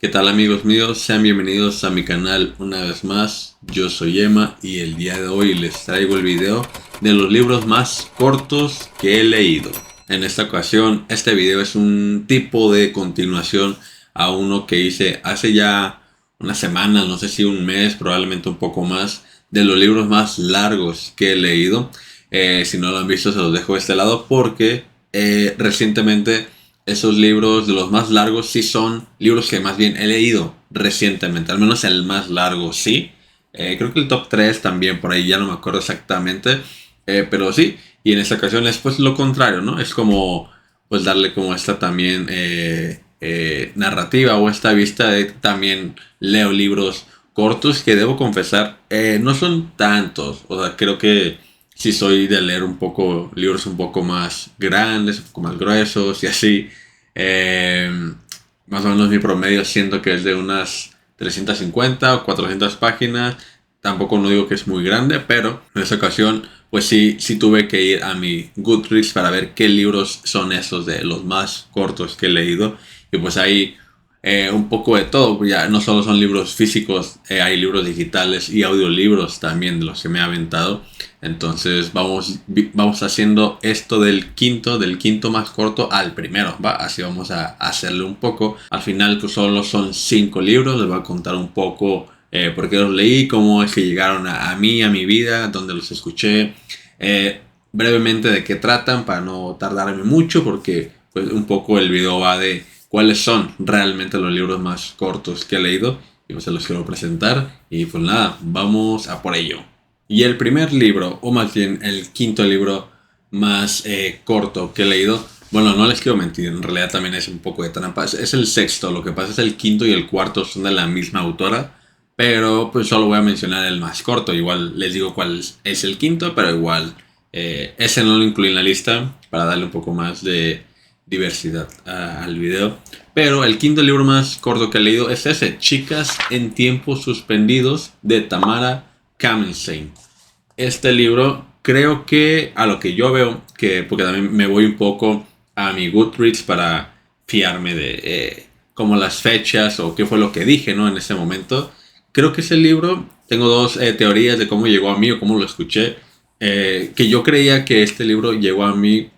¿Qué tal amigos míos? Sean bienvenidos a mi canal una vez más. Yo soy Emma y el día de hoy les traigo el video de los libros más cortos que he leído. En esta ocasión, este video es un tipo de continuación a uno que hice hace ya unas semanas, no sé si un mes, probablemente un poco más, de los libros más largos que he leído. Si no lo han visto, se los dejo de este lado porque recientemente esos libros de los más largos sí son libros que más bien he leído recientemente, al menos el más largo sí. Creo que el top 3 también por ahí, ya no me acuerdo exactamente, pero sí. Y en esta ocasión es pues lo contrario, ¿no? Es como pues darle como esta también narrativa o esta vista de también leo libros cortos que debo confesar no son tantos. O sea, creo que si soy de leer un poco libros un poco más grandes, un poco más gruesos y así. Eh, Más o menos mi promedio siento que es de unas 350 o 400 páginas. Tampoco no digo que es muy grande, pero en esta ocasión pues sí tuve que ir a mi Goodreads para ver qué libros son esos de los más cortos que he leído. Y pues ahí un poco de todo, ya no solo son libros físicos, hay libros digitales y audiolibros también de los que me he aventado. Entonces vamos haciendo esto del quinto más corto al primero, ¿va? Así vamos a hacerlo un poco. Al final pues solo son 5 libros, les voy a contar un poco por qué los leí, cómo es que llegaron a mí, a mi vida, dónde los escuché, brevemente de qué tratan para no tardarme mucho porque pues un poco el video va de cuáles son realmente los libros más cortos que he leído y pues se los quiero presentar y pues nada, vamos a por ello. Y el primer libro, o más bien el quinto libro más corto que he leído, bueno, no les quiero mentir, en realidad también es un poco de trampa, es el sexto, lo que pasa es el quinto y el cuarto son de la misma autora, pero pues solo voy a mencionar el más corto, igual les digo cuál es el quinto, pero igual ese no lo incluí en la lista para darle un poco más de diversidad al video. Pero el quinto libro más corto que he leído es ese, Chicas en tiempos suspendidos, de Tamara Kamenstein. Este libro creo que a lo que yo veo, que porque también me voy un poco a mi Goodreads para fiarme de como las fechas o qué fue lo que dije, ¿no? En ese momento. Creo que ese libro, tengo dos teorías de cómo llegó a mí o cómo lo escuché. Que yo creía que este libro llegó a mí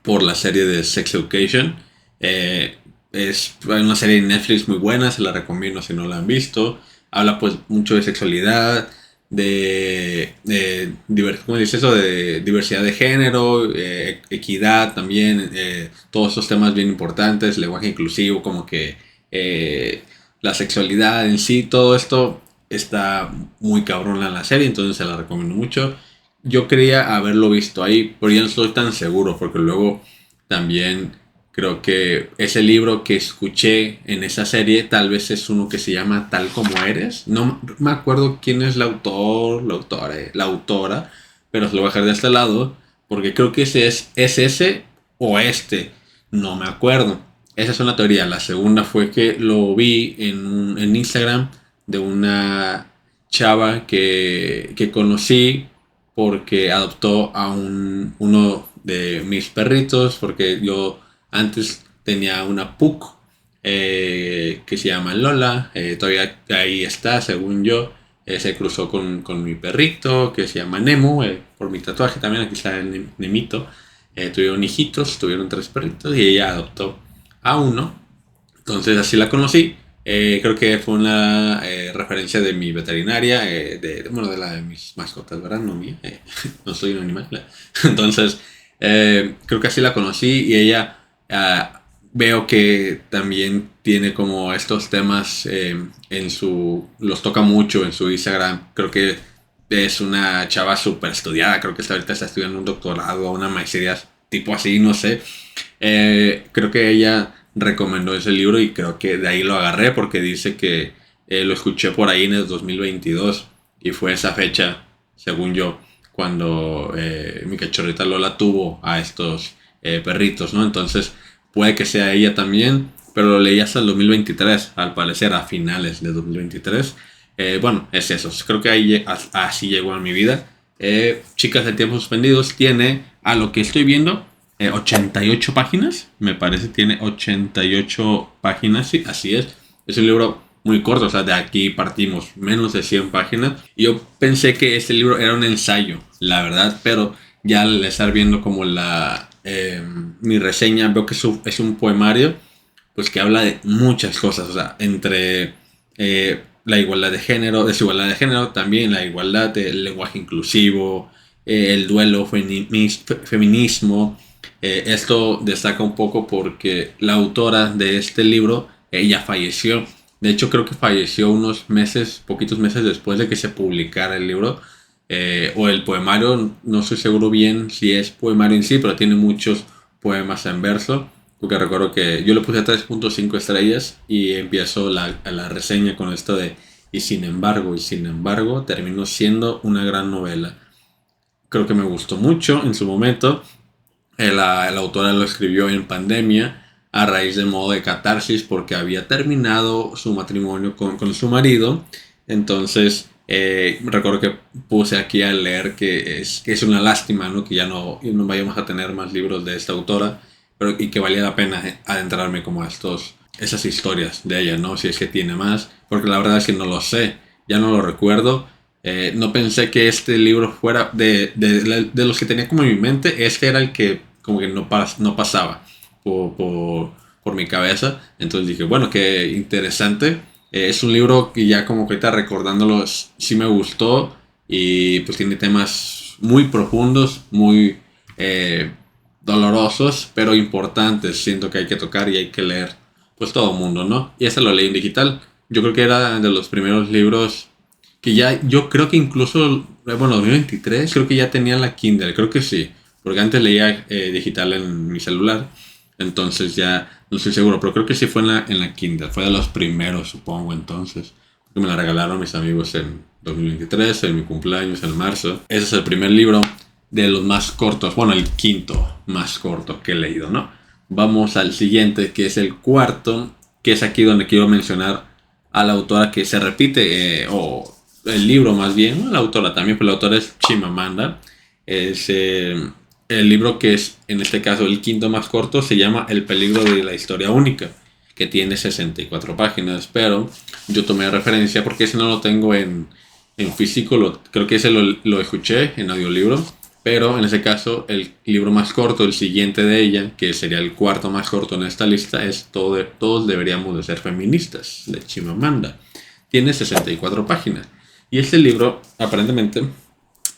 por la serie de Sex Education. Eh, es una serie de Netflix muy buena, se la recomiendo si no la han visto. Habla pues mucho de sexualidad, ¿cómo dice eso? De diversidad de género, equidad también, todos esos temas bien importantes, lenguaje inclusivo, como que la sexualidad en sí, todo esto está muy cabrón en la serie, entonces se la recomiendo mucho. Yo quería haberlo visto ahí, pero ya no estoy tan seguro, porque luego también creo que ese libro que escuché en esa serie tal vez es uno que se llama Tal como eres. No me acuerdo quién es la autora, pero se lo voy a dejar de este lado, porque creo que es ese o este, no me acuerdo. Esa es una teoría. La segunda fue que lo vi en Instagram de una chava que conocí porque adoptó a uno de mis perritos, porque yo antes tenía una Pug que se llama Lola, todavía ahí está, según yo. Se cruzó con mi perrito que se llama Nemo, por mi tatuaje también, aquí está el Nemito. Tuvieron hijitos, tuvieron 3 perritos y ella adoptó a uno. Entonces así la conocí. Creo que fue una referencia de mi veterinaria, bueno, de la de mis mascotas, ¿verdad? No mía, no soy un animal. Entonces, creo que así la conocí y ella veo que también tiene como estos temas los toca mucho en su Instagram. Creo que es una chava súper estudiada, creo que ahorita está estudiando un doctorado o una maestría tipo así, no sé. Creo que ella recomendó ese libro y creo que de ahí lo agarré porque dice que lo escuché por ahí en el 2022 y fue esa fecha, según yo, cuando mi cachorrita Lola tuvo a estos perritos, ¿no? Entonces puede que sea ella también, pero lo leí hasta el 2023, al parecer a finales de 2023. Bueno, es eso, creo que ahí así llegó a mi vida. Chicas de tiempos suspendidos tiene, a lo que estoy viendo, 88 páginas, me parece, tiene 88 páginas, sí, así es. Es un libro muy corto, o sea, de aquí partimos menos de 100 páginas. Y yo pensé que este libro era un ensayo, la verdad, pero ya al estar viendo como mi reseña, veo que es un poemario, pues que habla de muchas cosas, o sea, entre la igualdad de género, desigualdad de género, también la igualdad del lenguaje inclusivo, el duelo, feminismo. Esto destaca un poco porque la autora de este libro, ella falleció. De hecho, creo que falleció unos meses, poquitos meses después de que se publicara el libro. O el poemario, no estoy seguro bien si es poemario en sí, pero tiene muchos poemas en verso. Porque recuerdo que yo le puse 3.5 estrellas y empiezo la reseña con esto de y sin embargo, terminó siendo una gran novela. Creo que me gustó mucho en su momento. La autora lo escribió en pandemia a raíz de modo de catarsis porque había terminado su matrimonio con su marido. Entonces, recuerdo que puse aquí a leer que es una lástima, ¿no? Que ya no vayamos a tener más libros de esta autora, pero y que valía la pena adentrarme como a esas historias de ella, ¿no? Si es que tiene más, porque la verdad es que no lo sé, ya no lo recuerdo. No pensé que este libro fuera de los que tenía como en mi mente, este era el que como que no pasaba por mi cabeza. Entonces dije, bueno, qué interesante. Es un libro que ya como que ahorita recordándolo sí me gustó y pues tiene temas muy profundos, muy dolorosos, pero importantes. Siento que hay que tocar y hay que leer pues todo el mundo, ¿no? Y este lo leí en digital. Yo creo que era de los primeros libros que ya, yo creo que incluso, bueno, 2023, creo que ya tenía la Kindle, creo que sí, porque antes leía digital en mi celular, entonces ya no estoy seguro, pero creo que sí fue en la Kindle, fue de los primeros, supongo, entonces, porque me la regalaron mis amigos en 2023, en mi cumpleaños, en marzo. Ese es el primer libro de los más cortos, bueno, el quinto más corto que he leído, ¿no? Vamos al siguiente, que es el cuarto, que es aquí donde quiero mencionar a la autora que se repite, o el libro más bien, ¿no? La autora también, pero la autora es Chimamanda. Es el libro que es, en este caso, el quinto más corto, se llama El peligro de la historia única, que tiene 64 páginas, pero yo tomé referencia porque ese no lo tengo en físico, creo que ese lo escuché en audiolibro, pero en ese caso el libro más corto, el siguiente de ella, que sería el cuarto más corto en esta lista, es Todos deberíamos de ser feministas, de Chimamanda. Tiene 64 páginas. Y este libro, aparentemente,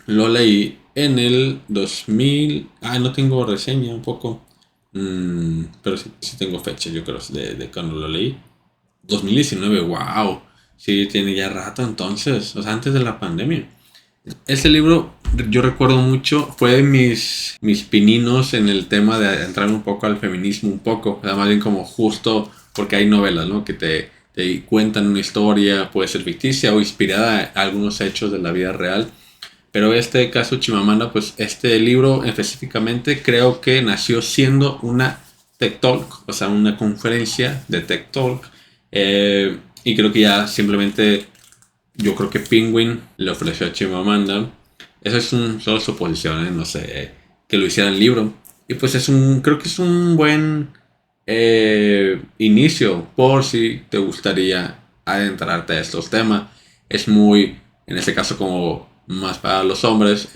lo leí en el 2000. Ah, no tengo reseña un poco. Pero sí tengo fecha, yo creo, de cuando lo leí. 2019, wow. Sí, tiene ya rato entonces. O sea, antes de la pandemia. Ese libro, yo recuerdo mucho, fue mis pininos en el tema de entrar un poco al feminismo, un poco. O sea, más bien como justo porque hay novelas, ¿no? Que te cuentan una historia, puede ser ficticia o inspirada en algunos hechos de la vida real. Pero este caso Chimamanda, pues este libro específicamente creo que nació siendo una Tech Talk, o sea, una conferencia de Tech Talk. Y creo que ya simplemente, yo creo que Penguin le ofreció a Chimamanda. Esa es solo suposición, no sé, que lo hiciera el libro. Y pues creo que es un buen inicio por si te gustaría adentrarte a estos temas. Es muy, en este caso, como más para los hombres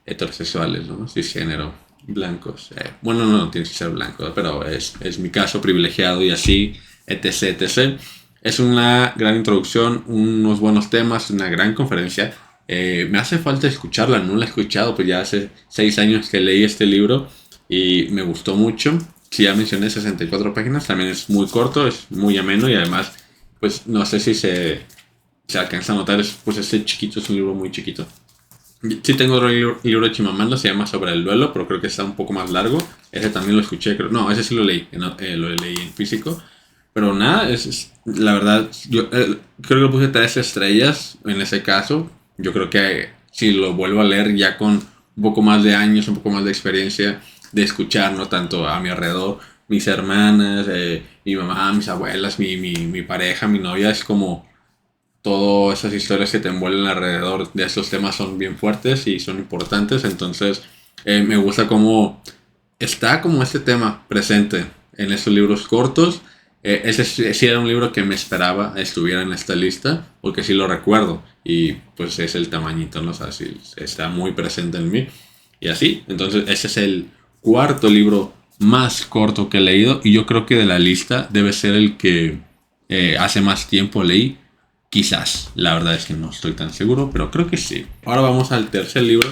heterosexuales, ¿no? Cisgénero, blancos. Bueno, no tienes que ser blanco, pero es mi caso privilegiado y así, etc, etc. Es una gran introducción, unos buenos temas, una gran conferencia. Me hace falta escucharla, no la he escuchado, pues ya hace 6 años que leí este libro y me gustó mucho. Si ya mencioné 64 páginas, también es muy corto, es muy ameno y además, pues no sé si se alcanza a notar, pues este chiquito es un libro muy chiquito. Sí tengo otro libro de Chimamanda, se llama Sobre el duelo, pero creo que está un poco más largo. Ese también lo escuché, no, ese sí lo leí, lo leí en físico. Pero nada, la verdad, yo creo que le puse 3 estrellas en ese caso. Yo creo que si lo vuelvo a leer ya con un poco más de años, un poco más de experiencia, de escuchar, ¿no? Tanto a mi alrededor, mis hermanas, mi mamá, mis abuelas, mi pareja, mi novia, es como todas esas historias que te envuelven alrededor de estos temas son bien fuertes y son importantes. Entonces, me gusta cómo está como este tema presente en estos libros cortos. Ese sí era un libro que me esperaba estuviera en esta lista, porque sí lo recuerdo. Y pues es el tamañito, ¿no? O sea, sí, está muy presente en mí. Y así, entonces ese es el cuarto libro más corto que he leído. Y yo creo que de la lista debe ser el que hace más tiempo leí. Quizás, la verdad es que no estoy tan seguro, pero creo que sí. Ahora vamos al tercer libro,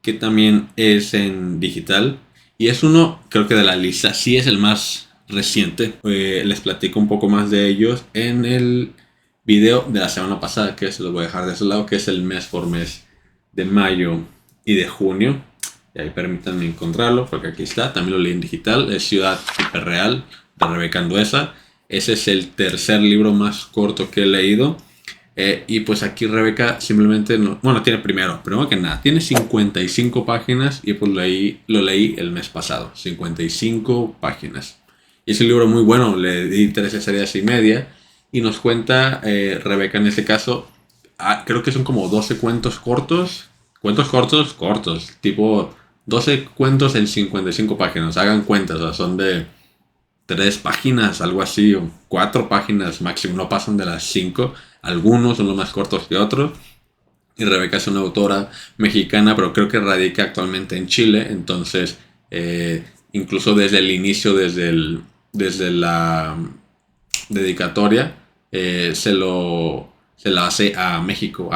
que también es en digital. Y es uno, creo que de la lista, sí es el más reciente. Les platico un poco más de ellos en el video de la semana pasada, que se los voy a dejar de ese lado, que es el mes por mes de mayo y de junio. Y ahí permítanme encontrarlo, porque aquí está. También lo leí en digital. Es Ciudad Hiperreal, de Rebeca Andueza. Ese es el tercer libro más corto que he leído. Y pues aquí Rebeca simplemente no, bueno, tiene primero que nada, tiene 55 páginas y pues lo leí el mes pasado, 55 páginas. Y es un libro muy bueno, le di 13 estrellas y media y nos cuenta Rebeca en este caso, creo que son como 12 cuentos cortos, tipo 12 cuentos en 55 páginas, hagan cuentas, o sea, son de 3 páginas, algo así, o 4 páginas máximo, no pasan de las 5. Algunos son los más cortos que otros. Y Rebeca es una autora mexicana, pero creo que radica actualmente en Chile. Entonces, incluso desde el inicio, desde la dedicatoria, se la hace a México,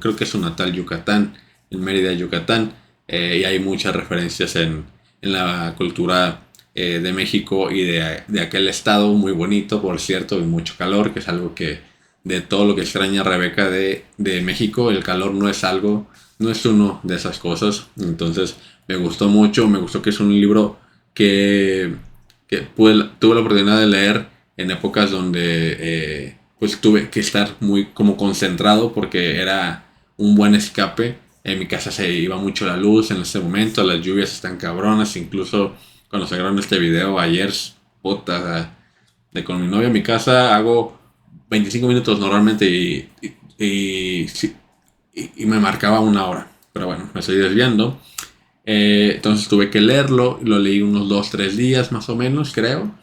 creo que es su natal Yucatán, en Mérida, Yucatán. Y hay muchas referencias en la cultura de México y de aquel estado muy bonito, por cierto, y mucho calor, que es algo que de todo lo que extraña Rebeca de México, el calor no es uno de esas cosas. Entonces me gustó mucho, me gustó que es un libro que tuve la oportunidad de leer en épocas donde pues tuve que estar muy como concentrado porque era un buen escape. En mi casa se iba mucho la luz en ese momento, las lluvias están cabronas, incluso cuando se grabó este video ayer, puta, de con mi novia en mi casa hago 25 minutos normalmente sí, y me marcaba 1 hora. Pero bueno, me estoy desviando. Entonces tuve que leerlo, lo leí unos 2, 3 días más o menos, creo.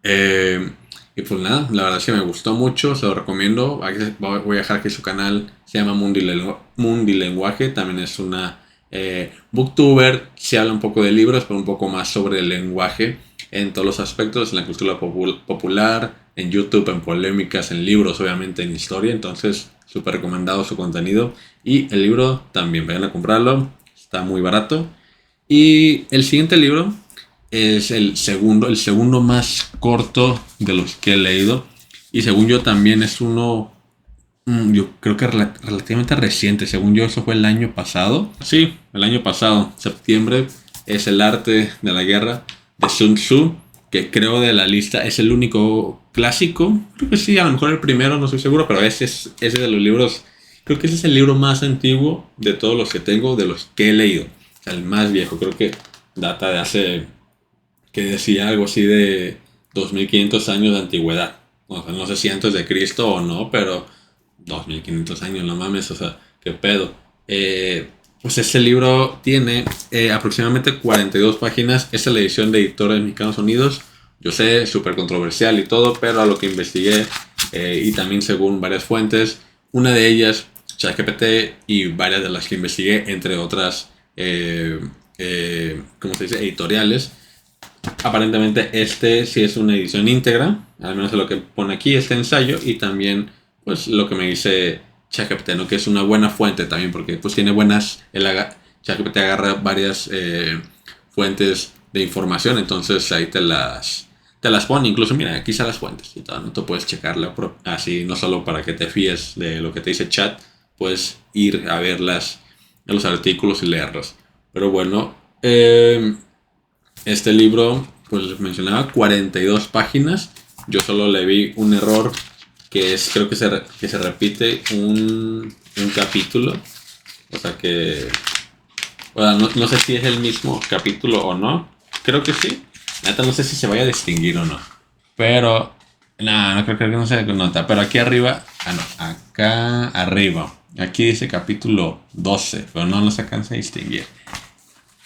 Y pues nada, la verdad es que me gustó mucho, se lo recomiendo. Voy a dejar que su canal se llama Mundilenguaje, también es una booktuber, se habla un poco de libros, pero un poco más sobre el lenguaje en todos los aspectos, en la cultura popular, en YouTube, en polémicas, en libros, obviamente en historia. Entonces, súper recomendado su contenido. Y el libro también, vayan a comprarlo, está muy barato. Y el siguiente libro es el segundo más corto de los que he leído. Y según yo también es uno, yo creo que relativamente reciente. Según yo eso fue el año pasado. Sí, el año pasado, septiembre. Es El arte de la guerra de Sun Tzu, que creo de la lista es el único clásico. Creo que sí, a lo mejor el primero, no estoy seguro, pero ese de los libros. Creo que ese es el libro más antiguo de todos los que tengo, de los que he leído. O sea, el más viejo, creo que data de hace, que decía algo así de 2500 años de antigüedad. O sea, no sé si antes de Cristo o no, pero 2500 años, no mames, o sea, qué pedo. Pues este libro tiene aproximadamente 42 páginas. Esta es la edición de Editores Mexicanos Unidos. Yo sé, súper controversial y todo, pero a lo que investigué y también según varias fuentes, una de ellas, ChatGPT, y varias de las que investigué, entre otras, ¿cómo se dice? Editoriales. Aparentemente este sí es una edición íntegra, al menos lo que pone aquí, este ensayo, y también pues lo que me dice ChatGPT, ¿no? Que es una buena fuente también, porque pues tiene ChatGPT agarra varias fuentes de información, entonces ahí te las pone, incluso mira, aquí están las fuentes y todo, no te puedes checarla así, no solo para que te fíes de lo que te dice chat, puedes ir a ver los artículos y leerlos. Pero bueno, este libro, pues les mencionaba, 42 páginas. Yo solo le vi un error que creo que se repite un capítulo. O sea que, bueno, no sé si es el mismo capítulo o no. Creo que sí. Neta, no sé si se vaya a distinguir o no. Pero, no creo que no se nota. Pero aquí arriba, acá arriba. Aquí dice capítulo 12, pero no se alcanza a distinguir.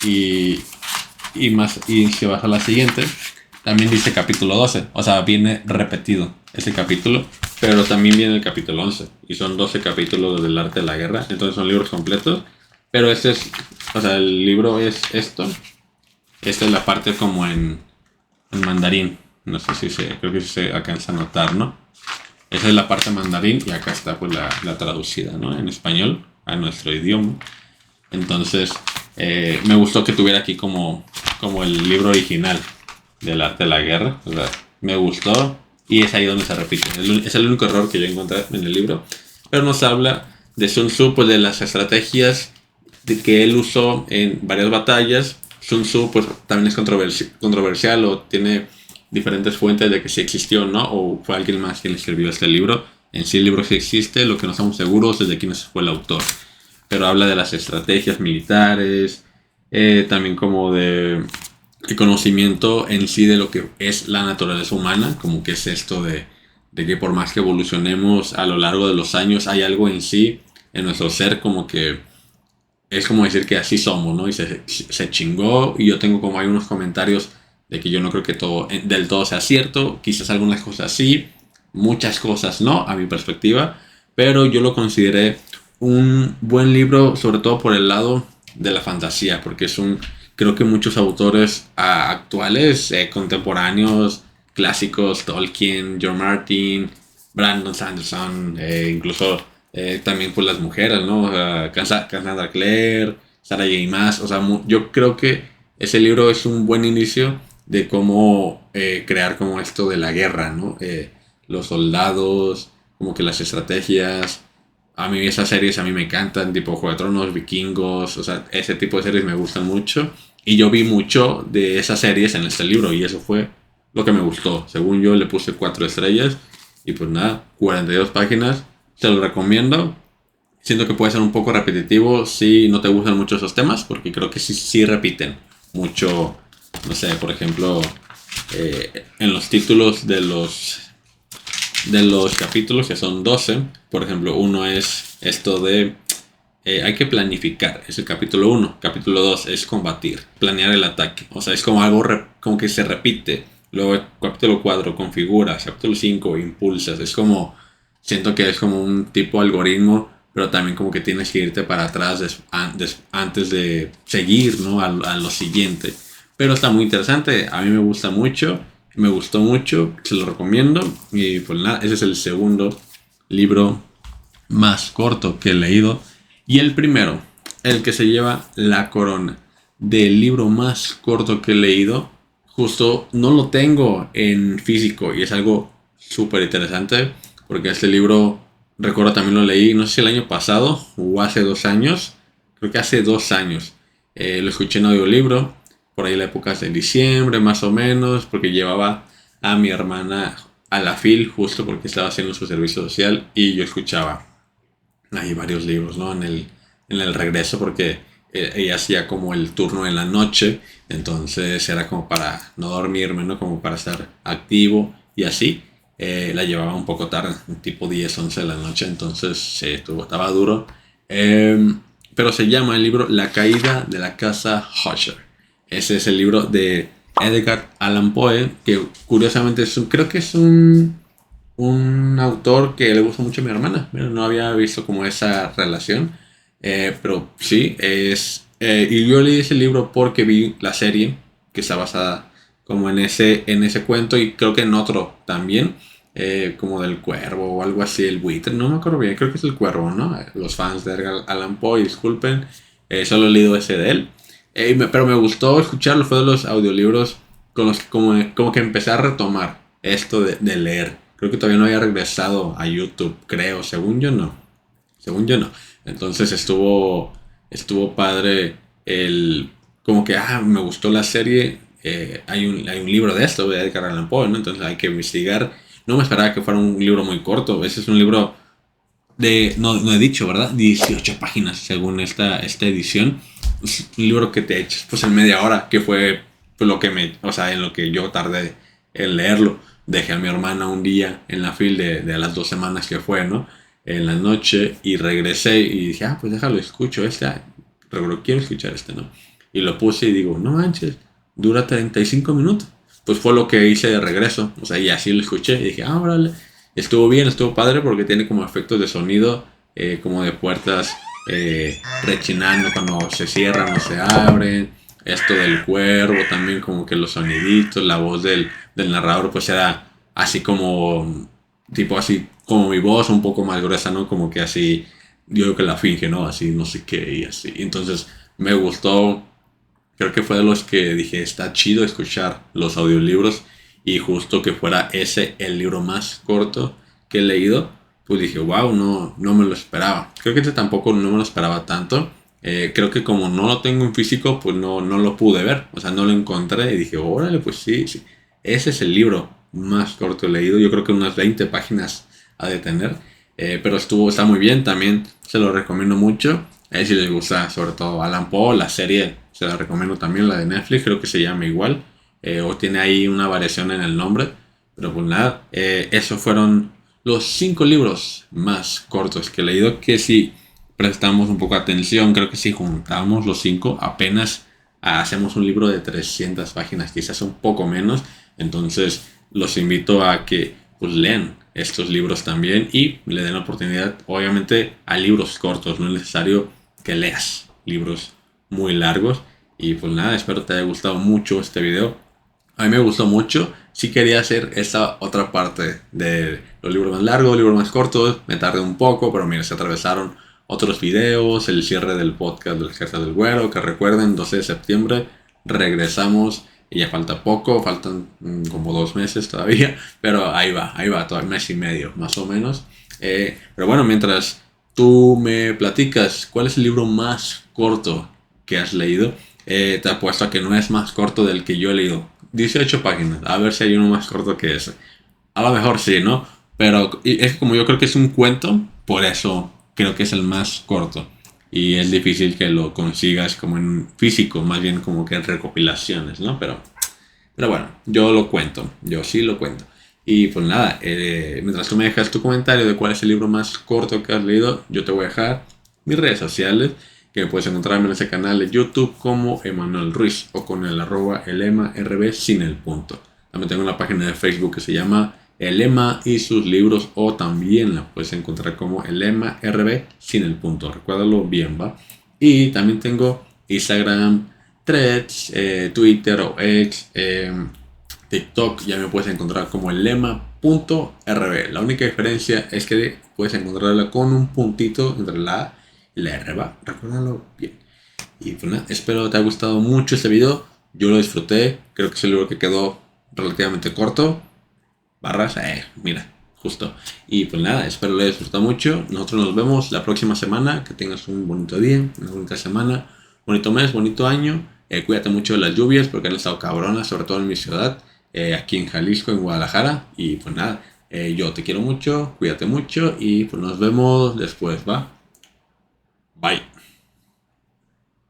Y si baja la siguiente, también dice capítulo 12. O sea, viene repetido ese capítulo, pero también viene el capítulo 11. Y son 12 capítulos del arte de la guerra. Entonces son libros completos. Pero este es, o sea, el libro es esto. Esta es la parte como en mandarín. No sé si creo que sí se alcanza a notar, ¿no? Esa es la parte mandarín y acá está pues la traducida, ¿no? En español, a nuestro idioma. Entonces, me gustó que tuviera aquí como el libro original del arte de la guerra. O sea, me gustó y es ahí donde se repite. Es el único error que yo encontré en el libro. Pero nos habla de Sun Tzu, pues de las estrategias que él usó en varias batallas. Sun Tzu pues también es controversial o tiene diferentes fuentes de que si existió o no, o fue alguien más quien le escribió este libro. En sí el libro sí existe, lo que no estamos seguros es de quién fue el autor. Pero habla de las estrategias militares, también como de el conocimiento en sí de lo que es la naturaleza humana, como que es esto de que por más que evolucionemos a lo largo de los años, hay algo en sí, en nuestro ser, como que es como decir que así somos, ¿no? Y se chingó. Y yo tengo como hay unos comentarios de que yo no creo que todo del todo sea cierto. Quizás algunas cosas sí, muchas cosas no, a mi perspectiva. Pero yo lo consideré un buen libro, sobre todo por el lado de la fantasía, porque creo que muchos autores actuales, contemporáneos, clásicos, Tolkien, George Martin, Brandon Sanderson, incluso también pues las mujeres, ¿no? O sea, Cassandra Clare, Sarah J. Maas, o sea, yo creo que ese libro es un buen inicio de cómo crear como esto de la guerra, ¿no? Los soldados, como que las estrategias. A mí esas series a mí me encantan, tipo Juego de Tronos, Vikingos, o sea, ese tipo de series me gustan mucho. Y yo vi mucho de esas series en este libro y eso fue lo que me gustó. Según yo le puse 4 estrellas y pues nada, 42 páginas. Te lo recomiendo. Siento que puede ser un poco repetitivo si no te gustan mucho esos temas, porque creo que sí repiten mucho, no sé, por ejemplo, en los títulos de los capítulos, que son 12 por ejemplo, uno es esto de hay que planificar, es el capítulo 1. Capítulo 2 es combatir, planear el ataque. O sea, es como algo como que se repite. Luego, capítulo 4 configuras, capítulo 5 impulsas. Es como, siento que es como un tipo algoritmo, pero también como que tienes que irte para atrás antes de seguir, ¿no? A lo siguiente. Pero está muy interesante, a mí me gusta mucho, me gustó mucho, se lo recomiendo. Y pues nada, ese es el segundo libro más corto que he leído. Y el primero, el que se lleva la corona del libro más corto que he leído, justo no lo tengo en físico y es algo súper interesante porque este libro, recuerdo también lo leí, no sé si el año pasado o hace 2 años, creo que hace 2 años. Lo escuché en audiolibro, por ahí la época de diciembre más o menos, porque llevaba a mi hermana a la FIL justo porque estaba haciendo su servicio social y yo escuchaba hay varios libros, ¿no? En el regreso, porque ella hacía como el turno en la noche, entonces era como para no dormirme, ¿no? Como para estar activo y así. La llevaba un poco tarde, tipo 10 11 de la noche, entonces estaba duro. Pero se llama el libro La caída de la casa Usher. Ese es el libro de Edgar Allan Poe, que curiosamente creo que es un autor que le gusta mucho a mi hermana. Mira, no había visto como esa relación. Pero sí, y yo leí ese libro porque vi la serie que está basada como en ese cuento y creo que en otro también. Como del cuervo o algo así, el buitre, no me acuerdo bien, creo que es el cuervo, ¿no? Los fans de Edgar Allan Poe, disculpen, solo he leído ese de él. Pero me gustó escucharlo, fue de los audiolibros con los que como que empecé a retomar esto de leer. Creo que todavía no había regresado a YouTube, creo, según yo no. Según yo no. Entonces estuvo padre como que, me gustó la serie. Hay un libro de esto, de Edgar Allan Poe, ¿no? Entonces hay que investigar. No me esperaba que fuera un libro muy corto. Ese es un libro no he dicho, ¿verdad? 18 páginas según esta edición. Es un libro que te echas pues en media hora, que fue pues, o sea, en lo que yo tardé en leerlo. Dejé a mi hermana un día en la fila de las 2 semanas que fue, ¿no? En la noche y regresé y dije, pues déjalo, escucho pero quiero escuchar ¿no? Y lo puse y digo, no manches, dura 35 minutos. pues fue lo que hice de regreso. O sea, y así lo escuché y dije, ah, órale. Estuvo bien, estuvo padre porque tiene como efectos de sonido, como de puertas rechinando cuando se cierran o se abren. Esto del cuervo también, como que los soniditos, la voz del narrador, pues era así como, tipo así, como mi voz, un poco más gruesa, ¿no? Como que así, yo creo que la finge, ¿no? Así, no sé qué, y así. Entonces, me gustó. Creo que fue de los que dije, está chido escuchar los audiolibros y justo que fuera ese el libro más corto que he leído, pues dije, wow, no, no me lo esperaba. Creo que este tampoco no me lo esperaba tanto. Creo que como no lo tengo en físico, pues no, no lo pude ver. O sea, no lo encontré y dije, órale, pues sí, sí. Ese es el libro más corto leído. Yo creo que unas 20 páginas ha de tener. Pero está muy bien también. Se lo recomiendo mucho. Si les gusta, sobre todo Alan Poe, la serie, se la recomiendo también, la de Netflix, creo que se llama igual. O tiene ahí una variación en el nombre. Pero pues nada, esos fueron los 5 libros más cortos que he leído. Que si prestamos un poco de atención, creo que si juntamos los 5 apenas hacemos un libro de 300 páginas, quizás un poco menos. Entonces los invito a que pues lean estos libros también y le den la oportunidad, obviamente, a libros cortos. No es necesario que leas libros muy largos. Y pues nada, espero te haya gustado mucho este video. A mí me gustó mucho. Sí quería hacer esta otra parte de los libros más largos, libros más cortos. Me tardé un poco, pero mira, se atravesaron otros videos, el cierre del podcast del Jefe del Güero, que recuerden, 12 de septiembre regresamos y ya falta poco, faltan como 2 meses todavía, pero ahí va, todavía un mes y medio, más o menos. Pero bueno, mientras tú me platicas, ¿cuál es el libro más corto que has leído? Te apuesto a que no es más corto del que yo he leído. 18 páginas, a ver si hay uno más corto que ese. A lo mejor sí, ¿no? Pero es como yo creo que es un cuento, por eso creo que es el más corto. Y es difícil que lo consigas como en físico, más bien como que en recopilaciones, ¿no? Pero bueno, yo lo cuento, yo sí lo cuento. Y pues nada, mientras tú me dejas tu comentario de cuál es el libro más corto que has leído, yo te voy a dejar mis redes sociales, que puedes encontrarme en ese canal de YouTube como Emanuel Ruiz o con el arroba @rb sin el punto. También tengo una página de Facebook que se llama El Ema y sus libros, o también la puedes encontrar como El Ema RB sin el punto. Recuérdalo bien, ¿va? Y también tengo Instagram, Threads, Twitter o X, TikTok. Ya me puedes encontrar como el lema.rb. La única diferencia es que puedes encontrarla con un puntito entre la A y la R, ¿va? Recuérdalo bien. Y pues nada, espero te haya gustado mucho este video. Yo lo disfruté. Creo que es el libro que quedó relativamente corto. Barras, mira, justo. Y pues nada, espero lo hayas disfrutado mucho. Nosotros nos vemos la próxima semana. Que tengas un bonito día, una bonita semana, bonito mes, bonito año. Cuídate mucho de las lluvias porque han estado cabronas, sobre todo en mi ciudad, aquí en Jalisco, en Guadalajara. Y pues nada, yo te quiero mucho, cuídate mucho y pues nos vemos después, ¿va? Bye.